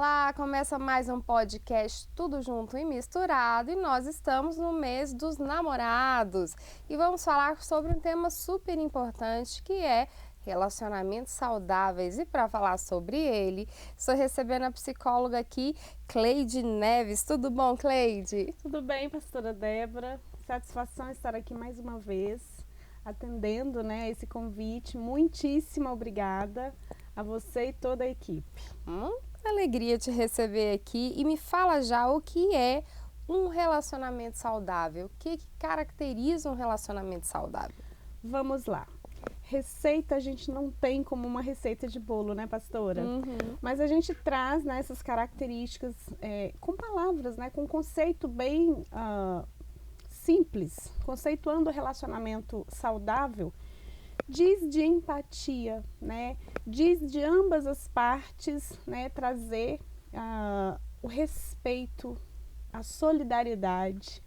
Olá, começa mais um podcast Tudo Junto e Misturado e nós estamos no mês dos namorados e vamos falar sobre um tema super importante que é relacionamentos saudáveis. E para falar sobre ele, estou recebendo a psicóloga aqui, Cleide Neves. Tudo bom, Cleide? Tudo bem, pastora Débora. Satisfação estar aqui mais uma vez, atendendo, esse convite. Muitíssimo obrigada a você e toda a equipe. Alegria te receber aqui e me fala já o que é um relacionamento saudável. O que caracteriza um relacionamento saudável? Vamos lá. Receita a gente não tem como uma receita de bolo, né, pastora? Mas a gente traz essas características com palavras, com um conceito bem simples, conceituando o relacionamento saudável. Diz de empatia, diz de ambas as partes, trazer o respeito, a solidariedade,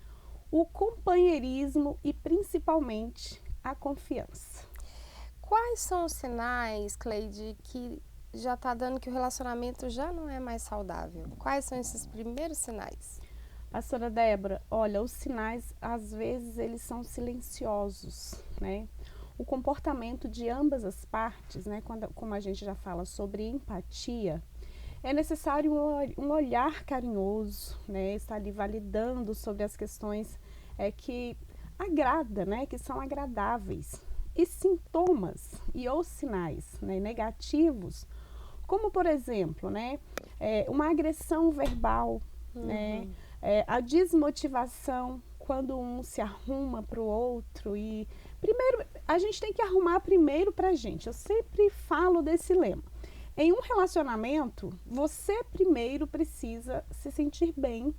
o companheirismo e principalmente a confiança. Quais são os sinais, Cleide, que já está dando que o relacionamento já não é mais saudável? Quais são esses primeiros sinais? Pastora Débora, olha, os sinais às vezes eles são silenciosos, O comportamento de ambas as partes, como a gente já fala sobre empatia, é necessário um olhar carinhoso, estar ali validando sobre as questões que agrada, que são agradáveis. E sintomas ou sinais negativos, como por exemplo, uma agressão verbal, a desmotivação quando um se arruma para o outro e primeiro, a gente tem que arrumar primeiro pra gente. Eu sempre falo desse lema. Em um relacionamento, você primeiro precisa se sentir bem,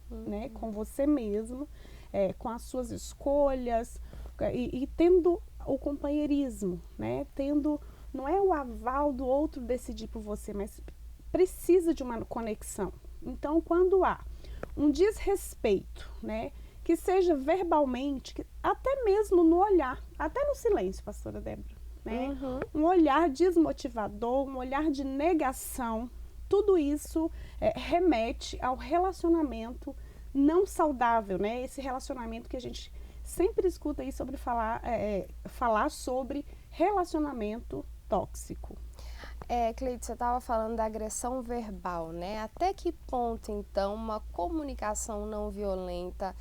com você mesmo, com as suas escolhas e tendo o companheirismo, tendo, não é o aval do outro decidir por você, mas precisa de uma conexão. Então, quando há um desrespeito, que seja verbalmente, até mesmo no olhar, até no silêncio, pastora Débora, um olhar desmotivador, um olhar de negação, tudo isso remete ao relacionamento não saudável, esse relacionamento que a gente sempre escuta aí sobre falar sobre relacionamento tóxico. Cleide, você estava falando da agressão verbal, Até que ponto, então, uma comunicação não violenta,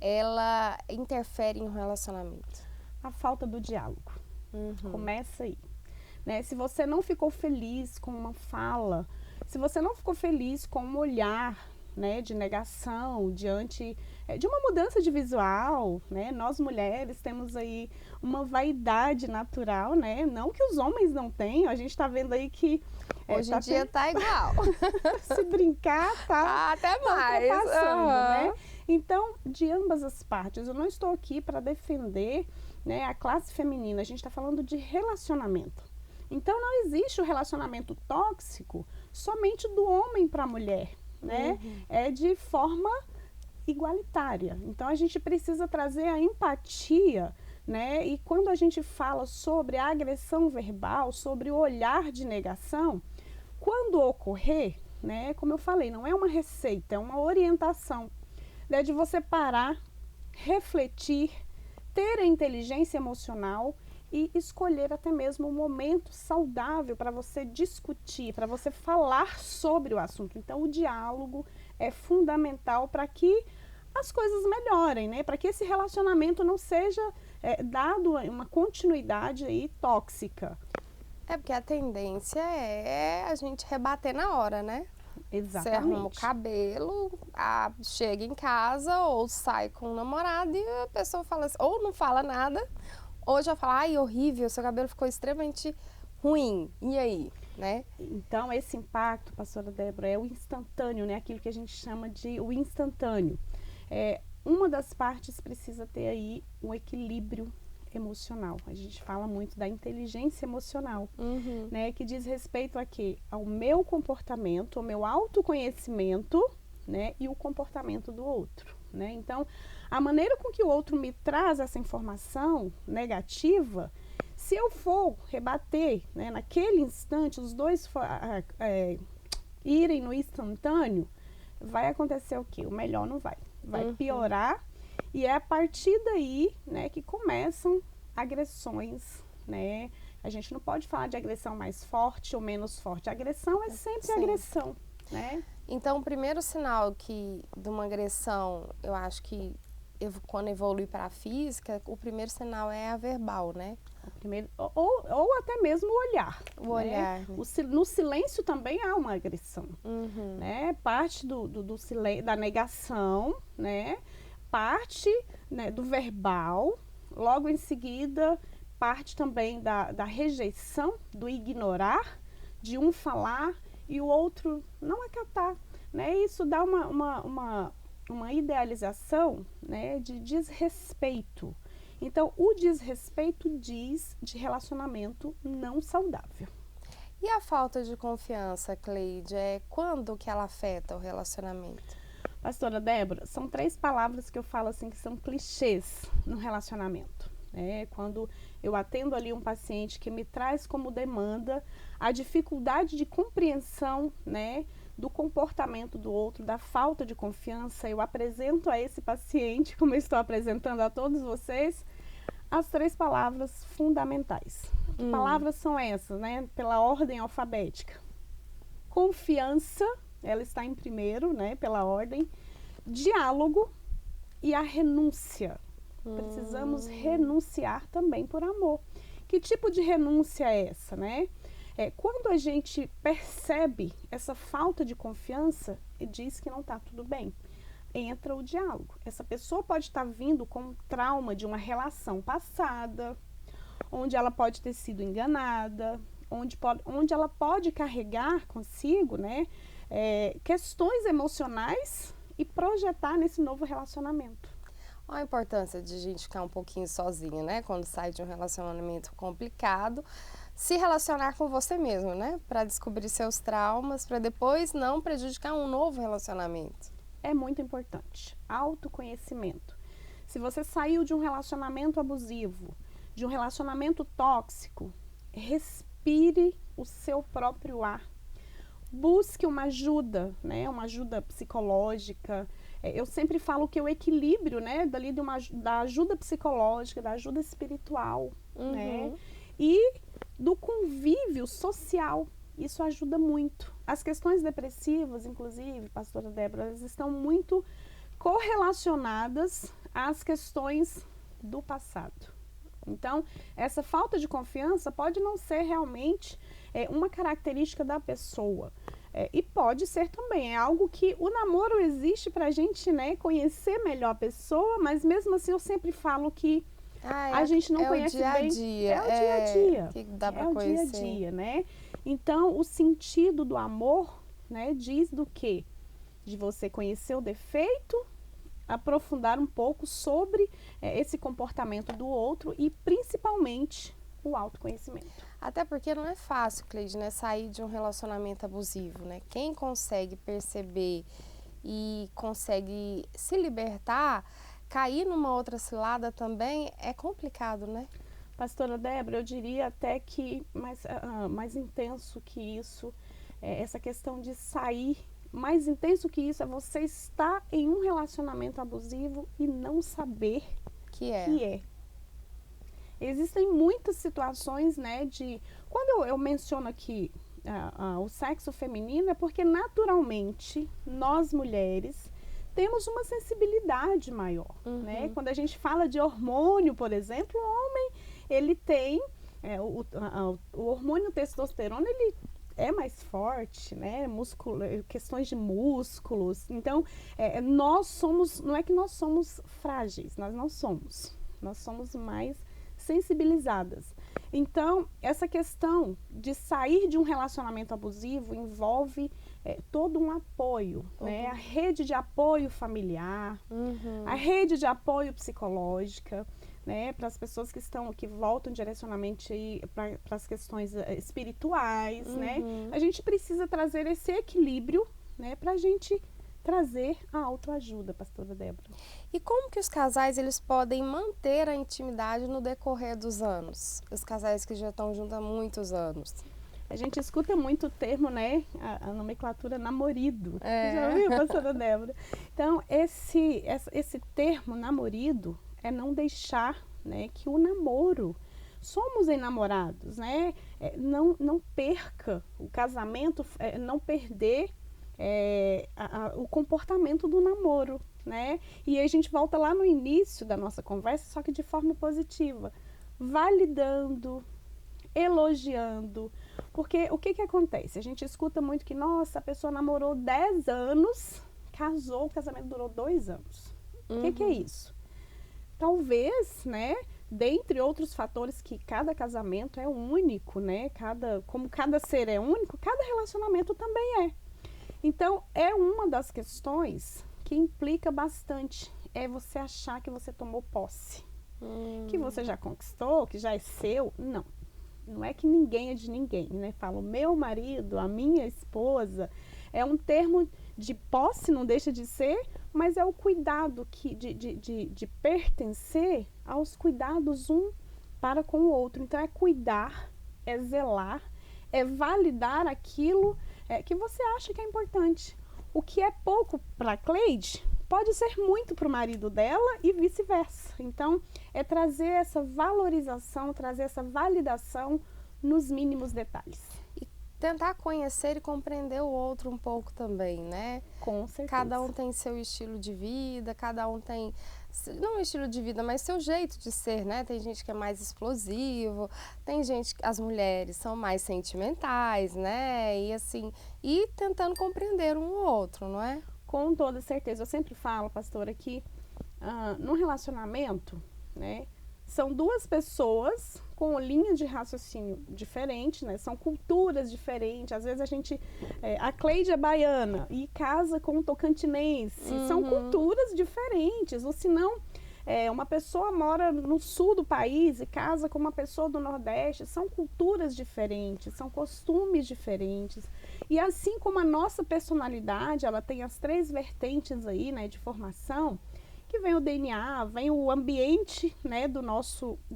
ela interfere em um relacionamento? A falta do diálogo. Começa aí. Se você não ficou feliz com uma fala, se você não ficou feliz com um olhar, de negação diante de uma mudança de visual, nós mulheres temos aí uma vaidade natural, não que os homens não tenham, a gente está vendo aí que hoje em dia tá igual. Se brincar, tá até mais. Tá passando, Então, de ambas as partes, eu não estou aqui para defender a classe feminina, a gente está falando de relacionamento. Então, não existe o relacionamento tóxico somente do homem para a mulher, É de forma igualitária. Então, a gente precisa trazer a empatia, E quando a gente fala sobre a agressão verbal, sobre o olhar de negação, quando ocorrer, como eu falei, não é uma receita, é uma orientação, de você parar, refletir, ter a inteligência emocional e escolher até mesmo um momento saudável para você discutir, para você falar sobre o assunto. Então, o diálogo é fundamental para que as coisas melhorem, para que esse relacionamento não seja dado uma continuidade aí tóxica. Porque a tendência é a gente rebater na hora, Exatamente. Você arruma o cabelo, chega em casa ou sai com o namorado e a pessoa fala assim, ou não fala nada, ou já fala, ai, horrível, seu cabelo ficou extremamente ruim, e aí, Então, esse impacto, pastora Débora, é o instantâneo, aquilo que a gente chama de o instantâneo. Uma das partes precisa ter aí um equilíbrio emocional. A gente fala muito da inteligência emocional, que diz respeito a quê? Ao meu comportamento, ao meu autoconhecimento, e o comportamento do outro, Então, a maneira com que o outro me traz essa informação negativa, se eu for rebater, naquele instante, os dois irem no instantâneo, vai acontecer o quê? O melhor não vai. Vai piorar, e é a partir daí, né, que começam agressões, né? A gente não pode falar de agressão mais forte ou menos forte. A agressão é sempre agressão, né? Então, o primeiro sinal de uma agressão, eu acho que quando evolui para a física, o primeiro sinal é a verbal, né? O primeiro, ou até mesmo o olhar. O olhar. Né? No silêncio também há uma agressão. Né? Parte da negação, né? Parte, né, do verbal, logo em seguida, parte também da rejeição, do ignorar, de um falar e o outro não acatar. Né? Isso dá uma idealização, né, de desrespeito. Então, o desrespeito diz de relacionamento não saudável. E a falta de confiança, Cleide, quando que ela afeta o relacionamento? Pastora Débora, são 3 palavras que eu falo assim que são clichês no relacionamento. Quando eu atendo ali um paciente que me traz como demanda a dificuldade de compreensão, né, do comportamento do outro, da falta de confiança, eu apresento a esse paciente, como eu estou apresentando a todos vocês, as 3 palavras fundamentais. Que palavras são essas, né? Pela ordem alfabética. Confiança, ela está em primeiro, né? Pela ordem. Diálogo e a renúncia. Precisamos renunciar também por amor. Que tipo de renúncia é essa, né? Quando a gente percebe essa falta de confiança e diz que não está tudo bem, entra o diálogo. Essa pessoa pode estar vindo com um trauma de uma relação passada, onde ela pode ter sido enganada, onde ela pode carregar consigo, né, questões emocionais e projetar nesse novo relacionamento. Olha a importância de a gente ficar um pouquinho sozinha, né? Quando sai de um relacionamento complicado, se relacionar com você mesmo, né? Para descobrir seus traumas, para depois não prejudicar um novo relacionamento. É muito importante. Autoconhecimento. Se você saiu de um relacionamento abusivo, de um relacionamento tóxico, respire o seu próprio ar. Busque uma ajuda, né? Uma ajuda psicológica. Eu sempre falo que o equilíbrio, né, da ajuda psicológica, da ajuda espiritual, né, e do convívio social, isso ajuda muito. As questões depressivas, inclusive, pastora Débora, elas estão muito correlacionadas às questões do passado. Então, essa falta de confiança pode não ser realmente uma característica da pessoa. E pode ser também, é algo que o namoro existe para a gente, né, conhecer melhor a pessoa, mas mesmo assim eu sempre falo que a gente não conhece bem. É o dia a dia. Que dá para conhecer. É o dia a dia, né? Então, o sentido do amor, né, diz do quê? De você conhecer o defeito, aprofundar um pouco sobre esse comportamento do outro e principalmente o autoconhecimento. Até porque não é fácil, Cleide, né, sair de um relacionamento abusivo, né? Quem consegue perceber e consegue se libertar, cair numa outra cilada também é complicado, né? Pastora Débora, eu diria até que mais intenso que isso, essa questão de sair, mais intenso que isso é você estar em um relacionamento abusivo e não saber que é. Existem muitas situações, né, quando eu menciono aqui o sexo feminino, é porque naturalmente nós mulheres temos uma sensibilidade maior, né? Quando a gente fala de hormônio, por exemplo, o homem, ele tem o hormônio testosterona, ele é mais forte, né? Questões de músculos. Então, não é que nós somos frágeis, nós não somos. Nós somos mais sensibilizadas. Então, essa questão de sair de um relacionamento abusivo envolve todo um apoio, né? A rede de apoio familiar, a rede de apoio psicológica, né? Para as pessoas que voltam direcionamente para as questões espirituais, né? A gente precisa trazer esse equilíbrio, né? Para a gente trazer a autoajuda, pastora Débora. E como que os casais eles podem manter a intimidade no decorrer dos anos? Os casais que já estão juntos há muitos anos. A gente escuta muito o termo, né, a nomenclatura namorido. É. Já ouviu, pastora Débora? Então, esse termo namorido é não deixar, né, que o namoro, somos enamorados, né, não perca o casamento, não perder o comportamento do namoro, né? E aí a gente volta lá no início da nossa conversa, só que de forma positiva, validando, elogiando, porque o que acontece? A gente escuta muito que, nossa, a pessoa namorou 10 anos, casou, o casamento durou 2 anos. O que é isso? Talvez, né, dentre outros fatores, que cada casamento é único, né, como cada ser é único, cada relacionamento também é. Então, é uma das questões que implica bastante, é você achar que você tomou posse, que você já conquistou, que já é seu. Não é que ninguém é de ninguém, né? Fala, o meu marido, a minha esposa, é um termo de posse, não deixa de ser, mas é o cuidado de pertencer aos cuidados um para com o outro. Então, é cuidar, é zelar, é validar aquilo que você acha que é importante. O que é pouco para a Cleide pode ser muito para o marido dela e vice-versa. Então, é trazer essa valorização, trazer essa validação nos mínimos detalhes. E tentar conhecer e compreender o outro um pouco também, né? Com certeza. Cada um tem seu estilo de vida, cada um tem, não estilo de vida, mas seu jeito de ser, né? Tem gente que é mais explosivo, tem gente, as mulheres são mais sentimentais, né? E assim, e tentando compreender um ou outro, não é? Com toda certeza. Eu sempre falo, pastora, que num relacionamento, né, são duas pessoas com linha de raciocínio diferente, né, são culturas diferentes. Às vezes a Cleide é baiana e casa com um tocantinense. São culturas diferentes. Ou se não, uma pessoa mora no sul do país e casa com uma pessoa do Nordeste. São culturas diferentes, são costumes diferentes. E assim como a nossa personalidade, ela tem as 3 vertentes aí, né, de formação, que vem o DNA, vem o ambiente, né, da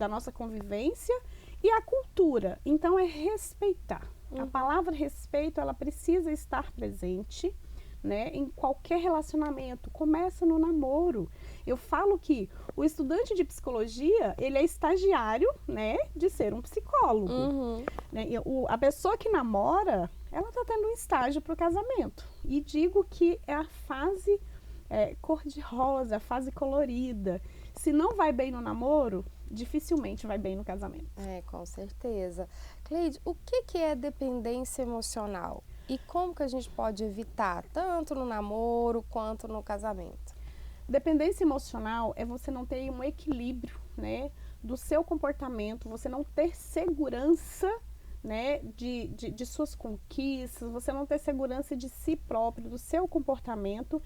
nossa convivência e a cultura. Então, é respeitar. A palavra respeito, ela precisa estar presente, né, em qualquer relacionamento. Começa no namoro. Eu falo que o estudante de psicologia, ele é estagiário, né, de ser um psicólogo. Né? A pessoa que namora, ela está tendo um estágio para o casamento. E digo que é a fase cor-de-rosa, a fase colorida. Se não vai bem no namoro, dificilmente vai bem no casamento. Com certeza. Cleide, o que é dependência emocional? E como que a gente pode evitar, tanto no namoro quanto no casamento? Dependência emocional é você não ter um equilíbrio, né, do seu comportamento, você não ter segurança, né, de suas conquistas, você não ter segurança de si próprio, do seu comportamento,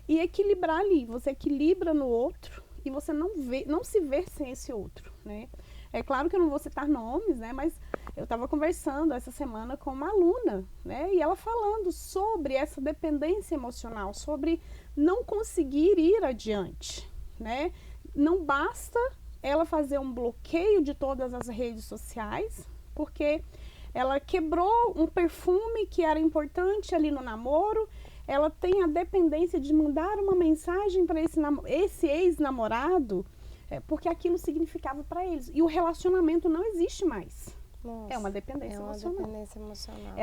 e equilibrar ali. Você equilibra no outro e você não se vê sem esse outro, né? É claro que eu não vou citar nomes, né, mas eu estava conversando essa semana com uma aluna, né, e ela falando sobre essa dependência emocional, sobre não conseguir ir adiante, né? Não basta ela fazer um bloqueio de todas as redes sociais, porque ela quebrou um perfume que era importante ali no namoro, ela tem a dependência de mandar uma mensagem para esse ex-namorado, porque aquilo significava para eles. E o relacionamento não existe mais. Nossa, é uma dependência emocional. Dependência emocional.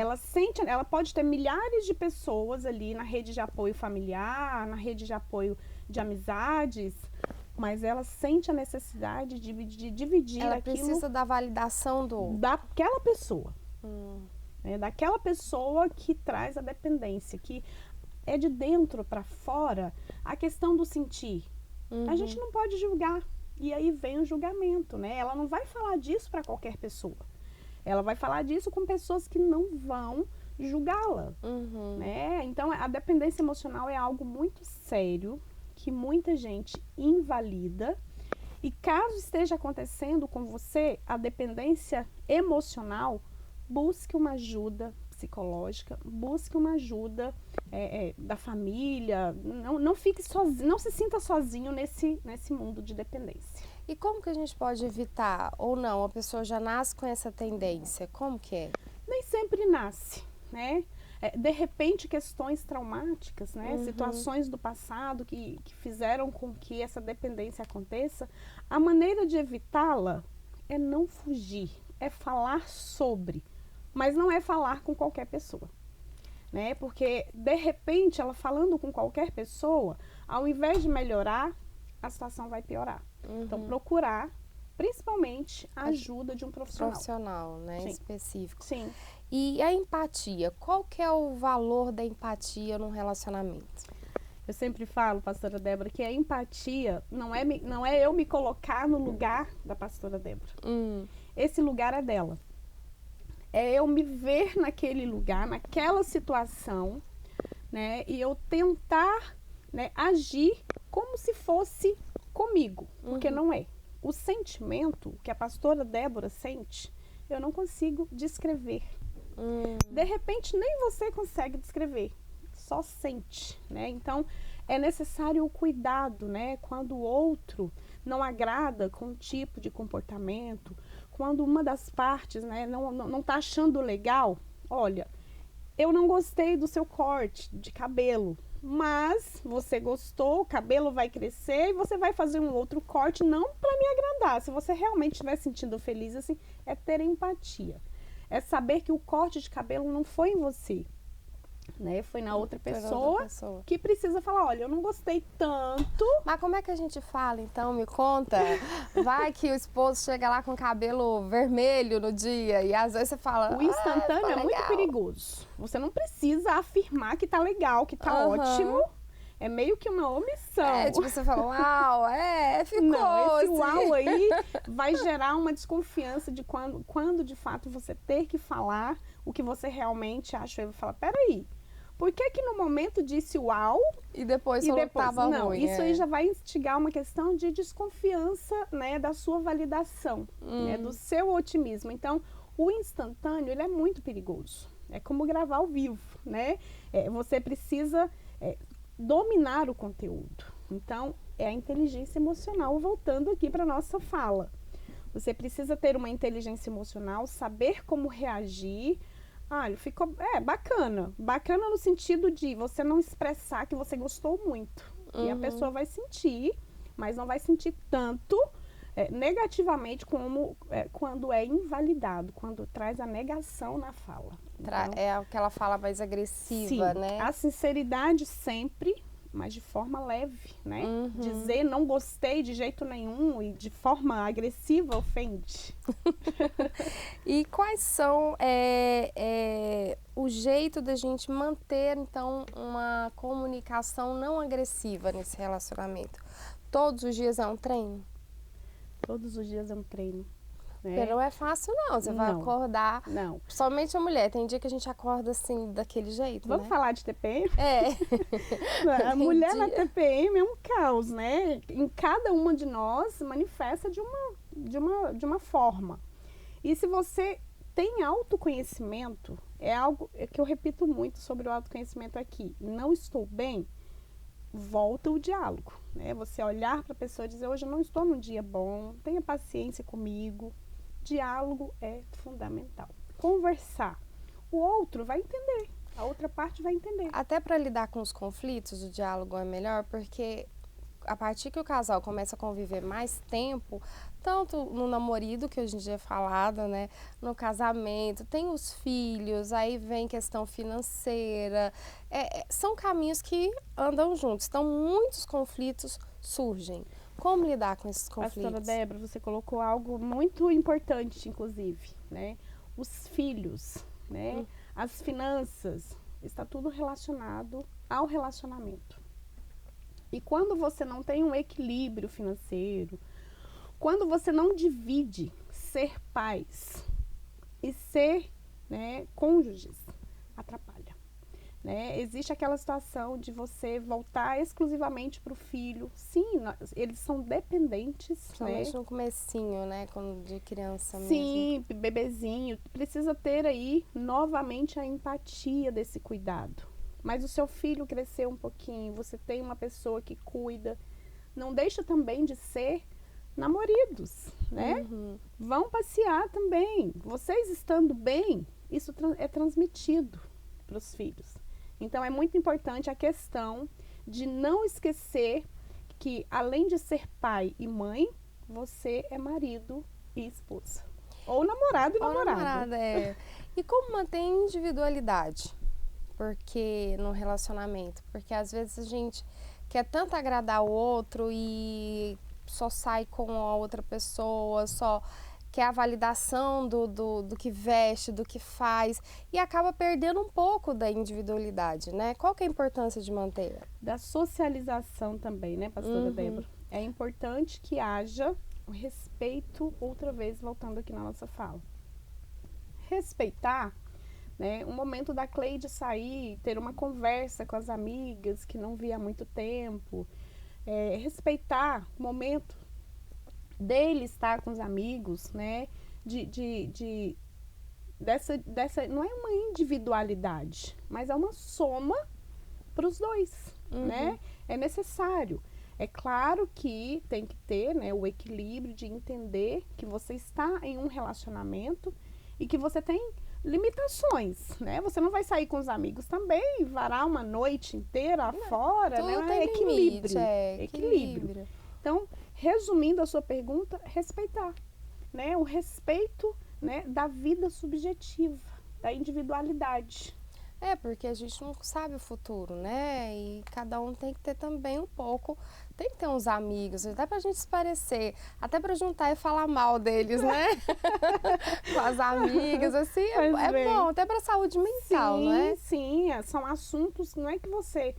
Ela pode ter milhares de pessoas ali na rede de apoio familiar, na rede de apoio de amizades, mas ela sente a necessidade de dividir ela aquilo. Ela precisa da validação daquela pessoa. Daquela pessoa que traz a dependência, que é de dentro para fora. A questão do sentir. A gente não pode julgar. E aí vem o julgamento, né? Ela não vai falar disso para qualquer pessoa. Ela vai falar disso com pessoas que não vão julgá-la, né? Então, a dependência emocional é algo muito sério, que muita gente invalida. E caso esteja acontecendo com você a dependência emocional, busque uma ajuda psicológica, busque uma ajuda da família. Não fique sozinho, não se sinta sozinho nesse mundo de dependência. E como que a gente pode evitar? Ou não, a pessoa já nasce com essa tendência? Como que é? Nem sempre nasce, né? De repente, questões traumáticas, né? Situações do passado que fizeram com que essa dependência aconteça. A maneira de evitá-la é não fugir, é falar sobre, mas não é falar com qualquer pessoa, né? Porque, de repente, ela falando com qualquer pessoa, ao invés de melhorar, a situação vai piorar. Então, procurar, principalmente, a ajuda de um profissional. Profissional, né? Sim. Específico. Sim. E a empatia, qual que é o valor da empatia num relacionamento? Eu sempre falo, pastora Débora, que a empatia não é eu me colocar no lugar da pastora Débora. Esse lugar é dela. É eu me ver naquele lugar, naquela situação, né? E eu tentar, né, agir como se fosse comigo, porque não é. O sentimento que a pastora Débora sente, eu não consigo descrever. De repente, nem você consegue descrever, só sente, né? Então, é necessário o cuidado, né? Quando o outro não agrada com um tipo de comportamento, quando uma das partes, né, não tá achando legal, olha, eu não gostei do seu corte de cabelo, mas você gostou, o cabelo vai crescer e você vai fazer um outro corte, não para me agradar. Se você realmente estiver sentindo feliz, assim, é ter empatia. É saber que o corte de cabelo não foi em você, né? Foi na outra pessoa que precisa falar, olha, eu não gostei tanto. Mas como é que a gente fala, então? Me conta. Vai que o esposo chega lá com o cabelo vermelho no dia e às vezes você fala... O instantâneo é muito perigoso. Você não precisa afirmar que tá legal, que tá ótimo. É meio que uma omissão. É, tipo, você fala, uau, ficou. Não, esse assim. uau aí vai gerar uma desconfiança de quando de fato você ter que falar o que você realmente acha. Eu vou falar, peraí, por que que no momento disse uau e depois tava não, ruim? Isso aí já vai instigar uma questão de desconfiança, né, da sua validação, né, do seu otimismo. Então, o instantâneo, ele é muito perigoso. É como gravar ao vivo, né? Você precisa dominar o conteúdo. Então, é a inteligência emocional, voltando aqui para a nossa fala. Você precisa ter uma inteligência emocional, saber como reagir. Olha, ficou bacana. Bacana no sentido de você não expressar que você gostou muito. E a pessoa vai sentir, mas não vai sentir tanto negativamente como quando é invalidado, quando traz a negação na fala. Então, é aquela fala mais agressiva, sim, né? A sinceridade sempre, mas de forma leve, né? Dizer não gostei de jeito nenhum e de forma agressiva ofende. E quais são o jeito da gente manter, então, uma comunicação não agressiva nesse relacionamento? Todos os dias é um treino? Todos os dias é um treino. Porque não é fácil, não. Você vai acordar. Não. Somente a mulher. Tem dia que a gente acorda assim, daquele jeito. Vamos falar de TPM? A Tem mulher dia. na TPM é um caos, né? Em cada uma de nós manifesta de uma forma. E se você tem autoconhecimento, é algo que eu repito muito sobre o autoconhecimento aqui. Não estou bem? Volta o diálogo, né? Você olhar para a pessoa e dizer, hoje eu não estou num dia bom, tenha paciência comigo. Diálogo é fundamental. Conversar. O outro vai entender, a outra parte vai entender. Até para lidar com os conflitos, o diálogo é melhor, porque a partir que o casal começa a conviver mais tempo, tanto no namorido, que hoje em dia é falado, né, no casamento, tem os filhos, aí vem questão financeira, são caminhos que andam juntos, então muitos conflitos surgem. Como lidar com esses conflitos? Pastora Débora, você colocou algo muito importante, inclusive, né? Os filhos, né? As finanças, está tudo relacionado ao relacionamento. E quando você não tem um equilíbrio financeiro, quando você não divide ser pais e ser, né, cônjuges, atrapalha. Né? Existe aquela situação de você voltar exclusivamente para o filho. Sim, eles são dependentes. Somente no comecinho, né? Quando de criança mesmo. Sim, bebezinho. Precisa ter aí novamente a empatia desse cuidado. Mas o seu filho cresceu um pouquinho, você tem uma pessoa que cuida. Não deixa também de ser namoridos, né? Vão passear também. Vocês estando bem, isso é transmitido para os filhos. Então, é muito importante a questão de não esquecer que, além de ser pai e mãe, você é marido e esposa. Ou namorado e namorada. Namorada, é. E como manter a individualidade? Porque no relacionamento, porque às vezes a gente quer tanto agradar o outro e só sai com a outra pessoa, só quer a validação do que veste, do que faz, e acaba perdendo um pouco da individualidade, né? Qual que é a importância de manter? Da socialização também, né, pastora Débora? É importante que haja o respeito, outra vez voltando aqui na nossa fala. Respeitar, né, o momento da Cleide sair, ter uma conversa com as amigas que não via há muito tempo, respeitar o momento dele estar com os amigos, né, dessa não é uma individualidade, mas é uma soma para os dois, né? É necessário. É claro que tem que ter, né, o equilíbrio de entender que você está em um relacionamento e que você tem limitações, né? Você não vai sair com os amigos também, varar uma noite inteira fora, né? Tem Equilíbrio. Limite, equilíbrio. Então, resumindo a sua pergunta, respeitar, né? O respeito, né, da vida subjetiva, da individualidade. Porque a gente não sabe o futuro, né? E cada um tem que ter também um pouco, tem que ter uns amigos, até pra gente se parecer, até pra juntar e falar mal deles, né? Com as amigas, assim, é bom, até pra saúde mental, sim, né? Sim, são assuntos, não é que você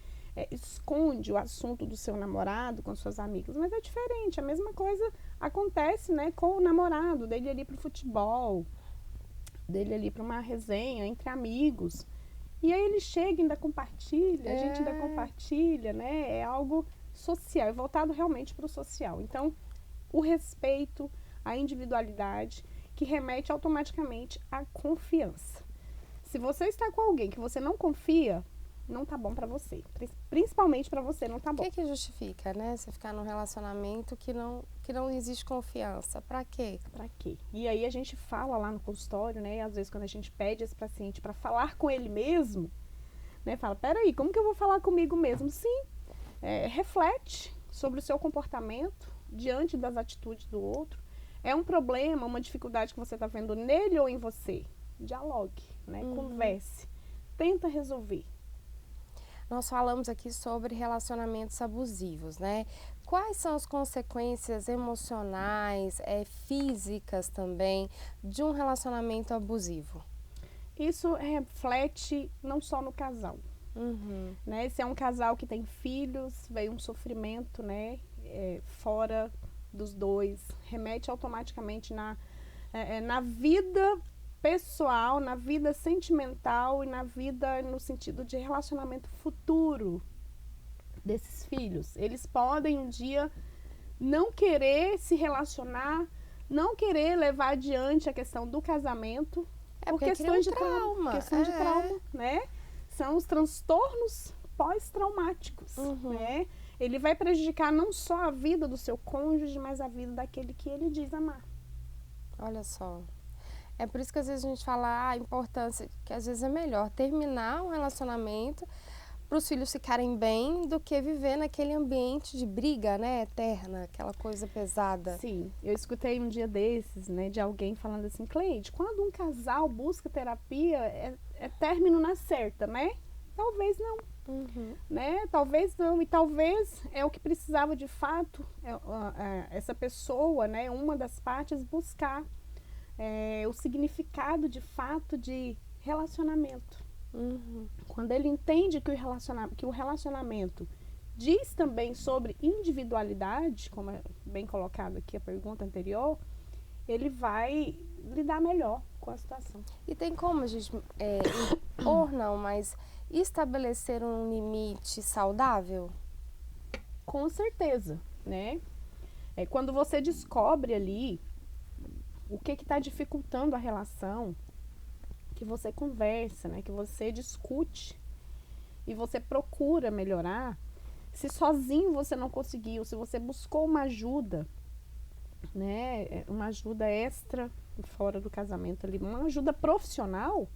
esconde o assunto do seu namorado com suas amigas, mas é diferente, a mesma coisa acontece, né, com o namorado, dele ali pro futebol, dele ali pra uma resenha entre amigos. E aí ele chega e ainda compartilha, a gente ainda compartilha, né? É algo social, é voltado realmente para o social. Então, o respeito, a individualidade, que remete automaticamente à confiança. Se você está com alguém que você não confia, não tá bom para você. Principalmente para você, não tá bom. O que justifica, né? Você ficar num relacionamento que não existe confiança. Pra quê? Pra quê? E aí a gente fala lá no consultório, né? E às vezes quando a gente pede esse paciente para falar com ele mesmo, né? Fala, peraí, como que eu vou falar comigo mesmo? Sim, reflete sobre o seu comportamento diante das atitudes do outro. É um problema, uma dificuldade que você está vendo nele ou em você? Dialogue, né? Converse. Tenta resolver. Nós falamos aqui sobre relacionamentos abusivos, né? Quais são as consequências emocionais, físicas também, de um relacionamento abusivo? Isso reflete não só no casal, né? Se é um casal que tem filhos, veio um sofrimento, né? Fora dos dois, remete automaticamente na vida pessoal, na vida sentimental e na vida no sentido de relacionamento futuro desses filhos. Eles podem um dia não querer se relacionar, não querer levar adiante a questão do casamento por questões de trauma. Questão de trauma, né? São os transtornos pós-traumáticos, né? Ele vai prejudicar não só a vida do seu cônjuge, mas a vida daquele que ele diz amar. Olha só. É por isso que às vezes a gente fala a importância, que às vezes é melhor terminar um relacionamento para os filhos ficarem bem do que viver naquele ambiente de briga, né, eterna, aquela coisa pesada. Sim, eu escutei um dia desses, né, de alguém falando assim, Cleide, quando um casal busca terapia, é término na certa, né? Talvez não, né? Talvez não, e talvez é o que precisava de fato, essa pessoa, né, uma das partes buscar o significado de fato de relacionamento. Quando ele entende que o relacionamento diz também sobre individualidade, como é bem colocado aqui a pergunta anterior, ele vai lidar melhor com a situação. E tem como a gente, ou não, mas estabelecer um limite saudável? Com certeza, né? Quando você descobre ali o que está dificultando a relação, que você conversa, né, que você discute e você procura melhorar, se sozinho você não conseguiu, se você buscou uma ajuda, né, uma ajuda extra fora do casamento ali, uma ajuda profissional,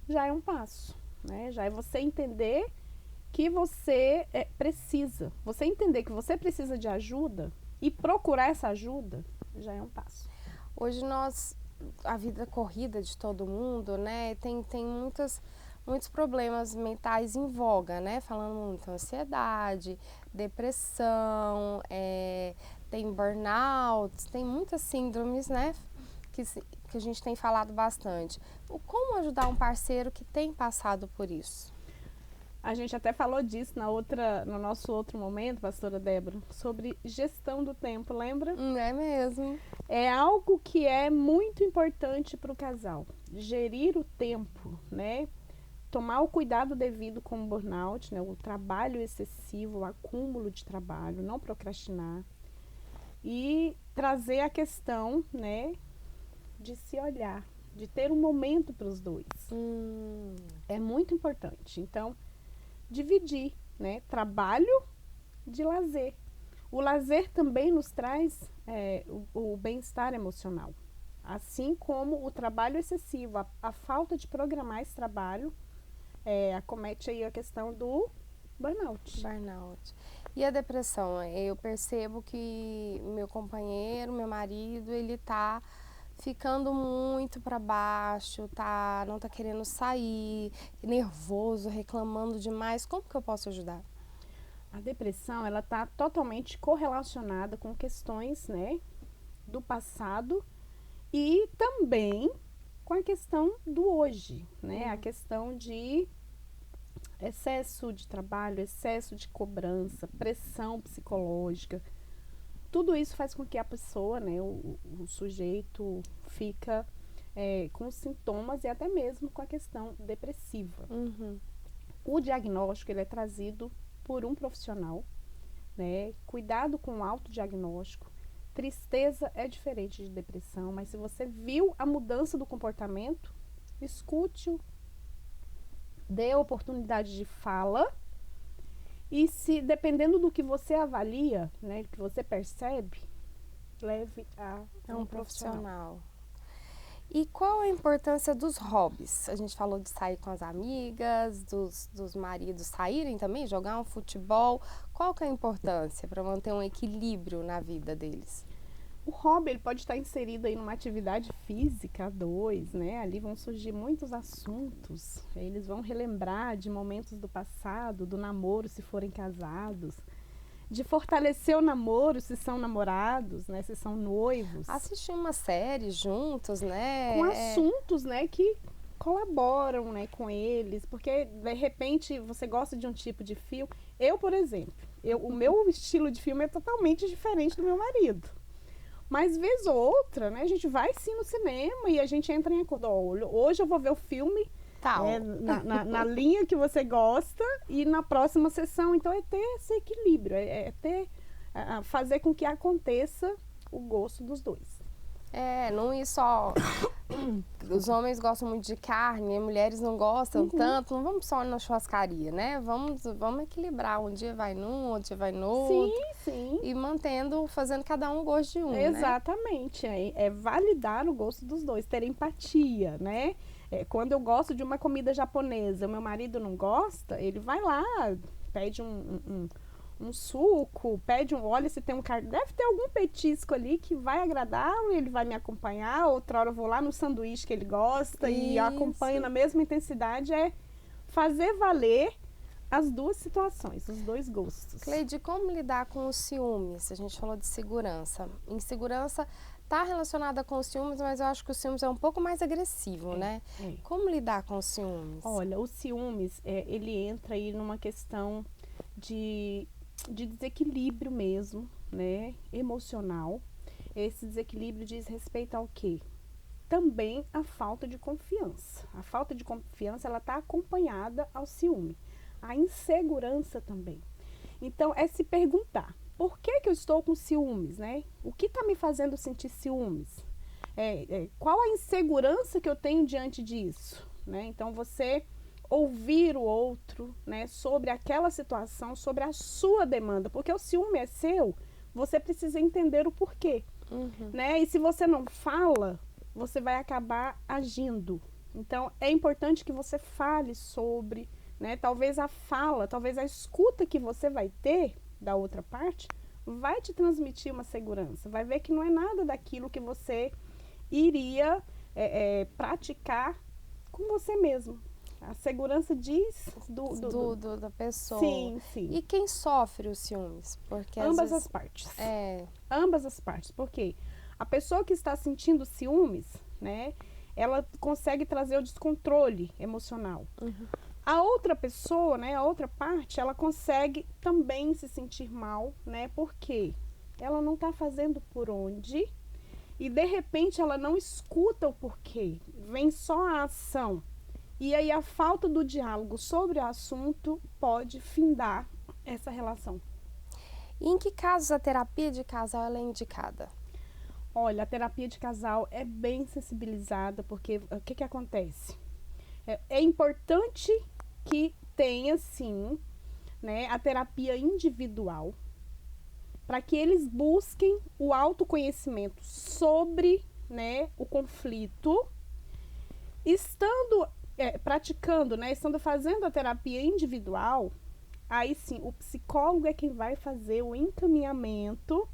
já é um passo, né? Já é você entender que você precisa. Você entender que você precisa de ajuda e procurar essa ajuda, já é um passo. Hoje a vida corrida de todo mundo, né, tem muitos problemas mentais em voga, né, falando muito ansiedade, depressão, tem burnout, tem muitas síndromes, né, que a gente tem falado bastante. Como ajudar um parceiro que tem passado por isso? A gente até falou disso no nosso outro momento, pastora Débora, sobre gestão do tempo, lembra? É mesmo. É algo que é muito importante para o casal. Gerir o tempo, né? Tomar o cuidado devido com o burnout, né? O trabalho excessivo, o acúmulo de trabalho, não procrastinar. E trazer a questão, né, de se olhar, de ter um momento para os dois. É muito importante. Então, dividir, né, trabalho de lazer. O lazer também nos traz o bem-estar emocional. Assim como o trabalho excessivo, a falta de programar esse trabalho, acomete aí a questão do burnout. E a depressão? Eu percebo que meu companheiro, meu marido, ele tá ficando muito para baixo, não tá querendo sair, nervoso, reclamando demais. Como que eu posso ajudar? A depressão, ela tá totalmente correlacionada com questões, né, do passado e também com a questão do hoje, né? A questão de excesso de trabalho, excesso de cobrança, pressão psicológica. Tudo isso faz com que a pessoa, né, o sujeito fica com sintomas e até mesmo com a questão depressiva. O diagnóstico, ele é trazido por um profissional, né? Cuidado com o autodiagnóstico. Tristeza é diferente de depressão, mas se você viu a mudança do comportamento, escute-o, dê oportunidade de fala e, se dependendo do que você avalia, né, que você percebe, leve a um profissional. E qual a importância dos hobbies? A gente falou de sair com as amigas, dos maridos saírem também, jogar um futebol. Qual que é a importância para manter um equilíbrio na vida deles? O hobby, ele pode estar inserido aí numa atividade física a dois, né? Ali vão surgir muitos assuntos. Eles vão relembrar de momentos do passado, do namoro, se forem casados. De fortalecer o namoro, se são namorados, né? Se são noivos. Assistir uma série juntos, né? Com assuntos, né, que colaboram, né, com eles. Porque, de repente, você gosta de um tipo de filme. Eu, por exemplo, o meu estilo de filme é totalmente diferente do meu marido. Mas, vez ou outra, né, a gente vai sim no cinema e a gente entra em acordo. Hoje eu vou ver o filme na linha que você gosta e na próxima sessão. Então, é ter esse equilíbrio, fazer com que aconteça o gosto dos dois. Não ir só... Os homens gostam muito de carne, as mulheres não gostam tanto. Não vamos só na churrascaria, né? Vamos equilibrar. Um dia vai num, outro dia vai no outro. Sim. E fazendo cada um o gosto de um, Exatamente. né? É validar o gosto dos dois, ter empatia, né? Quando eu gosto de uma comida japonesa, meu marido não gosta, ele vai lá, pede um suco, olha se tem deve ter algum petisco ali que vai agradá-lo e ele vai me acompanhar. Outra hora eu vou lá no sanduíche que ele gosta e acompanho na mesma intensidade. É fazer valer as duas situações, os dois gostos. Cleide, como lidar com os ciúmes? A gente falou de segurança. Insegurança está relacionada com os ciúmes, mas eu acho que o ciúmes é um pouco mais agressivo, né? Como lidar com os ciúmes? Olha, o ciúmes, ele entra aí numa questão de desequilíbrio mesmo, né, emocional. Esse desequilíbrio diz respeito ao quê? Também a falta de confiança. A falta de confiança, ela está acompanhada ao ciúme. A insegurança também. Então, é se perguntar, por que eu estou com ciúmes, né? O que está me fazendo sentir ciúmes? Qual a insegurança que eu tenho diante disso, né? Então, você ouvir o outro, né, sobre aquela situação, sobre a sua demanda, porque o ciúme é seu, você precisa entender o porquê, né? E se você não fala, você vai acabar agindo, Então, é importante que você fale sobre, né? Talvez talvez a escuta que você vai ter da outra parte vai te transmitir uma segurança. Vai ver que não é nada daquilo que você iria praticar com você mesmo. A segurança diz Da pessoa. Sim, sim. E quem sofre os ciúmes? Porque ambas as partes. Ambas as partes. Porque a pessoa que está sentindo ciúmes, né, ela consegue trazer o descontrole emocional. Uhum. A outra pessoa, né, a outra parte, ela consegue também se sentir mal, né, porque ela não está fazendo por onde e de repente ela não escuta o porquê, vem só a ação. E aí a falta do diálogo sobre o assunto pode findar essa relação. E em que casos a terapia de casal ela é indicada? Olha, a terapia de casal é bem sensibilizada, porque o que acontece? É importante que tenha, sim, né, a terapia individual, para que eles busquem o autoconhecimento sobre, né, o conflito, estando praticando, né, estando fazendo a terapia individual, aí sim, o psicólogo é quem vai fazer o encaminhamento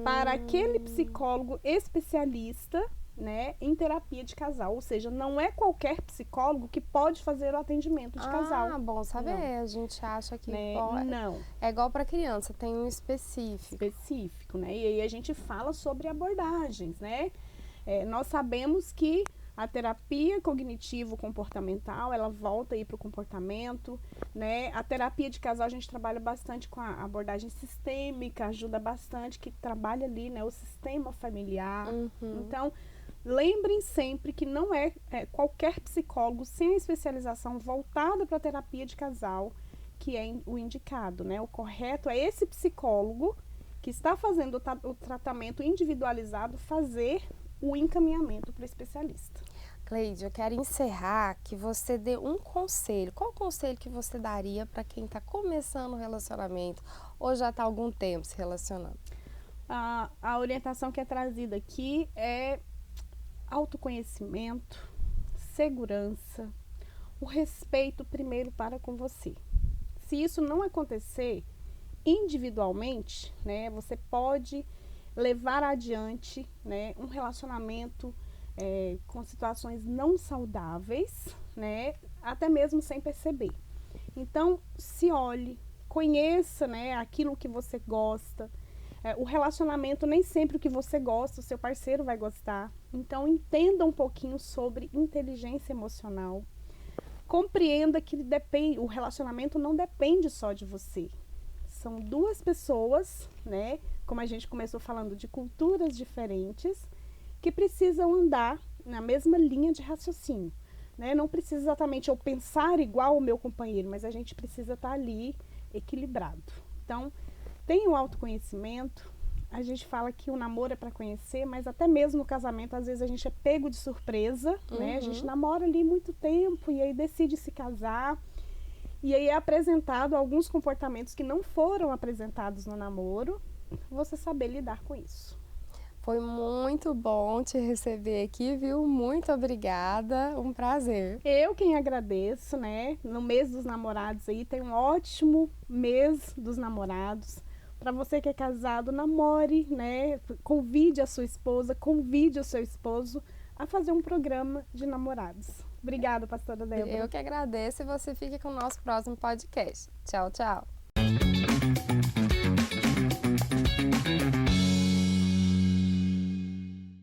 para aquele psicólogo especialista, né, em terapia de casal. Ou seja, não é qualquer psicólogo que pode fazer o atendimento de casal. Ah, bom saber. Não. A gente acha que Né? pode. Não. É igual para criança, tem um específico. Específico, né? E aí a gente fala sobre abordagens, né? Nós sabemos que a terapia cognitivo-comportamental, ela volta aí para o comportamento, né? A terapia de casal, a gente trabalha bastante com a abordagem sistêmica, ajuda bastante, que trabalha ali, né, o sistema familiar. Uhum. Então, lembrem sempre que não é qualquer psicólogo sem especialização voltada para a terapia de casal que é o indicado, né? O correto é esse psicólogo que está fazendo o tratamento individualizado fazer o encaminhamento para o especialista. Cleide, eu quero encerrar que você dê um conselho. Qual o conselho que você daria para quem está começando o relacionamento ou já está há algum tempo se relacionando? A orientação que é trazida aqui é autoconhecimento, segurança, o respeito primeiro para com você. Se isso não acontecer individualmente, né, você pode levar adiante, né, um relacionamento com situações não saudáveis, né, até mesmo sem perceber. Então, se olhe, conheça, né, aquilo que você gosta. O relacionamento, nem sempre o que você gosta, o seu parceiro vai gostar. Então, entenda um pouquinho sobre inteligência emocional. Compreenda que o relacionamento não depende só de você. São duas pessoas, né, como a gente começou falando, de culturas diferentes, que precisam andar na mesma linha de raciocínio, né? Não precisa exatamente eu pensar igual o meu companheiro, mas a gente precisa estar ali equilibrado. Então, tenha o autoconhecimento. A gente fala que o namoro é para conhecer, mas até mesmo no casamento, às vezes a gente é pego de surpresa, né? A gente namora ali muito tempo e aí decide se casar. E aí é apresentado alguns comportamentos que não foram apresentados no namoro, você saber lidar com isso. Foi muito bom te receber aqui, viu? Muito obrigada, um prazer. Eu quem agradeço, né? No mês dos namorados aí, tem um ótimo mês dos namorados. Para você que é casado, namore, né? Convide a sua esposa, convide o seu esposo a fazer um programa de namorados. Obrigada, pastora Débora. Eu que agradeço e você fica com o nosso próximo podcast. Tchau, tchau.